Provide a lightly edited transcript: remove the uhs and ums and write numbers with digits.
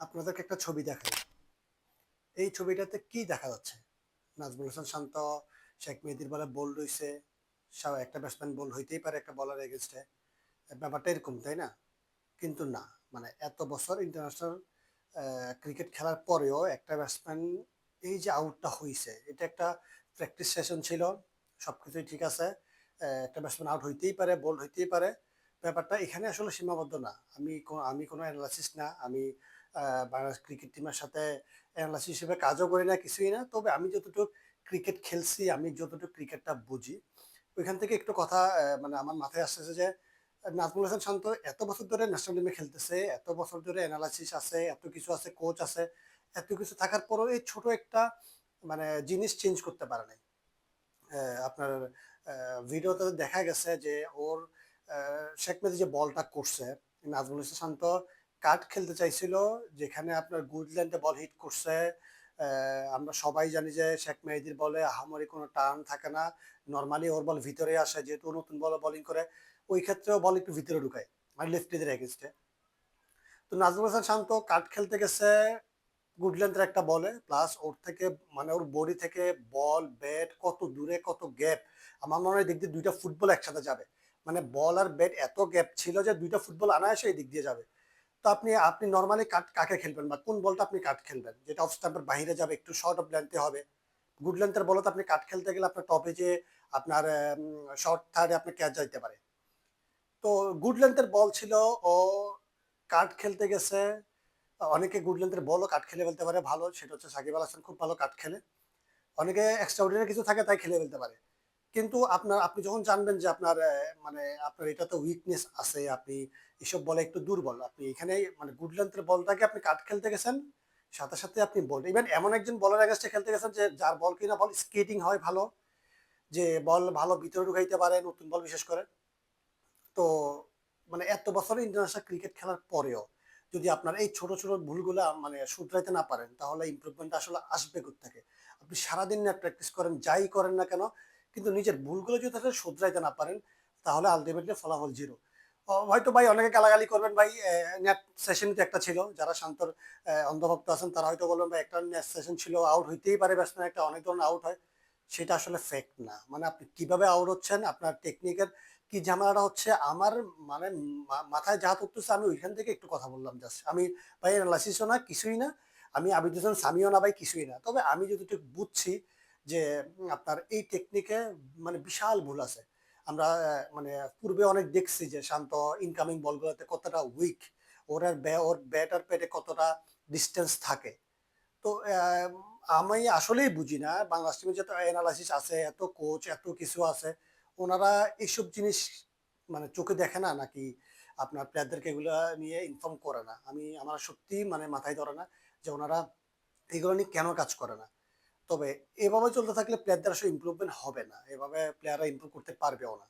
আপনাদেরকে একটা ছবি দেখাই। এই ছবিটাতে কি দেখা যাচ্ছে? নাজমুল হাসান শান্ত, শেখ মেহেদীর বলে বোল্ড হইছে। একটা ব্যাটসম্যান বোল্ড হইতেই পারে একটা বলার এগেইনস্টে। ব্যাপারটা এরকম, তাই না? কিন্তু না, মানে এত বছর ইন্টারন্যাশনাল ক্রিকেট খেলার পরেও একটা ব্যাটসম্যান এই যে আউটটা হইছে, এটা একটা প্র্যাকটিস সেশন ছিল। সবকিছুই ঠিক আছে। একটা ব্যাটসম্যান আউট হইতেই পারে, বোল্ড হইতেই পারে। ব্যাপারটা এখানে আসলে সীমাবদ্ধ না। আমি কোনো অ্যানালাইসিস না। আমি বাংলাদেশ ক্রিকেট টিমের সাথে অ্যানালাইসিস হিসেবে কাজও করি না, কিছুই না। তবে আমি যতটুকু ক্রিকেট খেলছি, আমি যতটুকু ক্রিকেটটা বুঝি, ওইখান থেকে একটু কথা মানে আমার মাথায় আসতেছে যে নাজমুল হাসান শান্ত এত বছর ধরে ন্যাশনাল টিমে খেলতেছে, এত বছর ধরে অ্যানালাইসিস আছে, এত কিছু আছে, কোচ আছে, এত কিছু থাকার পরেও এই ছোট একটা মানে জিনিস চেঞ্জ করতে পারে নাই। আপনার ভিডিওতে দেখা গেছে যে ওর শেখ মেহেদী যে বলটা করছে, নাজমুল হাসান শান্ত কাট খেলতে চাইছিল, যেখানে আপনার গুডল্যান্ডে বল হিট করছে। আমরা সবাই জানি যে শেখ মেহেদীর বলে আহামরি কোনো টার্ন থাকে না। নরমালি ওর বল ভিতরে আসে, যেহেতু নতুন বলে বোলিং করে, ওই ক্ষেত্রেও বল একটু ভিতরে ঢুকায়, মানে লেফটিদের এগেনস্টে। তো নাজমুল হাসান শান্ত কাট খেলতে গেছে গুডল্যান্ডের একটা বলে, প্লাস ওর থেকে মানে ওর বডি থেকে বল ব্যাট কত দূরে, কত গ্যাপ। আমার মনে হয় দিক দিয়ে দুইটা ফুটবল একসাথে যাবে। মানে বল আর ব্যাট এত গ্যাপ ছিল যে দুইটা ফুটবল অনায়াসে এই দিক দিয়ে যাবে। তো আপনি আপনি নর্মালি কাকে খেলবেন বা কোন বলটা আপনি কাট খেলবেন যেটা অফ স্টাম্পের বাইরে যাবে, একটু শর্ট অফ লেন্থে হবে? গুড লেন্থের বলতে আপনি কাট খেলতে গেলে আপনার টপে যে আপনার শর্ট থার্ডে আপনি ক্যাচ যাইতে পারে। তো গুড লেন্থের বল ছিল, ও কাট খেলতে গেছে। অনেকে গুড লেন্থের বলও কাট খেলে ফেলতে পারে ভালো, সেটা হচ্ছে সাকিব আল হাসান খুব ভালো কাট খেলে। অনেকে এক্সট্রা অর্ডিনারি কিছু থাকে তাই খেলে ফেলতে পারে। কিন্তু আপনি যখন জানবেন যে আপনার মানে আপনার এটাতে উইকনেস আছে, আপনি এসব বলে একটু দুর্বল, আপনি এখানে মানে গুড লেন্থের বলটাকে আপনি কাট খেলতে গেছেন, সাথে সাথে আপনি বল ইভেন এমন একজন বলার এগেন্সটে খেলতে গেছেন যে যার বল কিনা বল স্কেটিং হয় ভালো, যে বল ভালো ভিতরে ঢুকাইতে পারে, নতুন বল বিশেষ করে। তো মানে এত বছর ইন্টারন্যাশনাল ক্রিকেট খেলার পরেও যদি আপনার এই ছোট ছোট ভুলগুলো মানে শুধরাইতে না পারেন, তাহলে ইমপ্রুভমেন্ট আসলে আসবে কোত্থেকে? আপনি সারাদিন না প্র্যাকটিস করেন, যাই করেন না কেন, কিন্তু নিজের ভুলগুলো যদি আসলে শুধরাইতে না পারেন, তাহলে আলটিমেটলি ফলাফল জিরো। হয়তো ভাই অনেকে গালাগালি করবেন ভাই, নেট সেশন তো একটা ছিল, যারা শান্তর অন্ধভক্ত আছেন তারা হয়তো বলবেন ভাই একটা নেট সেশন ছিল, আউট হইতেই পারে ব্যাটসম্যান, একটা অনেক ধরনের আউট হয়। সেটা আসলে ফেক না। মানে আপনি কিভাবে আউট হচ্ছেন, আপনার টেকনিকের কি ঝামেলাটা হচ্ছে, আমার মানে মাথায় যা উঠতেছে আমি ওইখান থেকে একটু কথা বললাম জাস্ট। আমি ভাই অ্যানালাইসিসও না, কিছুই না। আমি আবিদ হোসেন সামিও না ভাই, কিছুই না। তবে আমি যতটুকু বুঝছি যে আপনার এই টেকনিকে মানে বিশাল ভুল আছে। আমরা মানে পূর্বে অনেক দেখছি যে শান্ত ইনকামিং বলগুলোতে কতটা উইক, ওর ব্যাট আর পেটে কতটা ডিস্টেন্স থাকে। তো আমি আসলেই বুঝি না বাংলাদেশ টিমে যত অ্যানালাইসিস আছে, এত কোচ, এত কিছু আছে, ওনারা এইসব জিনিস মানে চোখে দেখে না, নাকি আপনার প্লেয়ারদেরকে এগুলো নিয়ে ইনফর্ম করে না? আমার সত্যি মানে মাথায় ধরে না যে ওনারা এগুলো নিয়ে কেন কাজ করে না। তবে এভাবে চলতে থাকলে প্লেয়ারদের আসলে ইমপ্রুভমেন্ট হবে না, এভাবে প্লেয়াররা ইমপ্রুভ করতে পারবেও না।